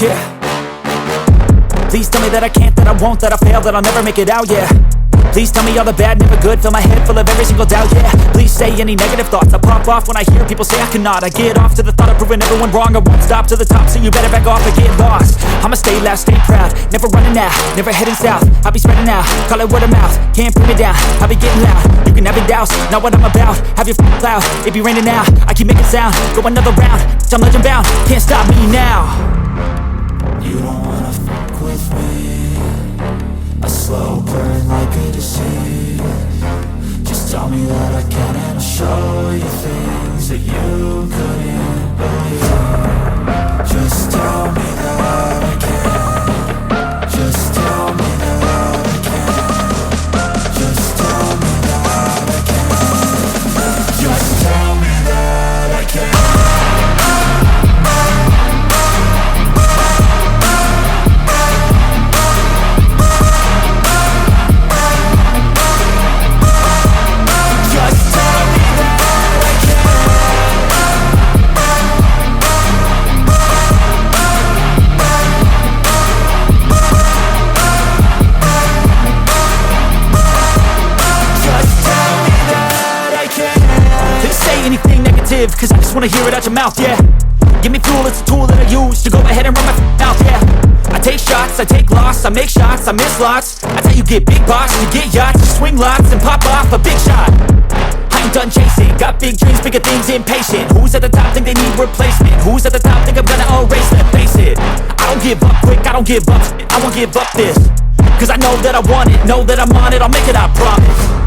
Yeah. Please tell me that I can't, that I won't, that I fail, that I'll never make it out, yeah. Please tell me all the bad, never good, fill my head full of every single doubt, yeah. Please say any negative thoughts, I pop off when I hear people say I cannot. I get off to the thought of proving everyone wrong, I won't stop to the top, so you better back off and get lost. I'ma stay loud, stay proud, never running out, never heading south. I'll be spreading out, call it word of mouth, can't put me down, I'll be getting loud. You can have your doubts, not what I'm about, have your cloud, it be raining now. I keep making sound, go another round, I'm legend bound, can't stop me now. You don't wanna fuck with me, a slow burn like a disease. Just tell me that I can and I'll show you things that you couldn't believe. Just tell me that I can. Just tell me that I can. Just tell me that I can. Just tell me that I can. Cause I just wanna hear it out your mouth, yeah. Give me fuel, it's a tool that I use to go ahead and run my mouth, yeah. I take shots, I take loss, I make shots, I miss lots. That's how you get big boss, you get yachts, you swing lots and pop off a big shot. I ain't done chasing, got big dreams, bigger things, impatient. Who's at the top think they need replacement? Who's at the top think I'm gonna erase them? Face it, I don't give up quick, I don't give up, I won't give up this. Cause I know that I want it, know that I'm on it, I'll make it, I promise.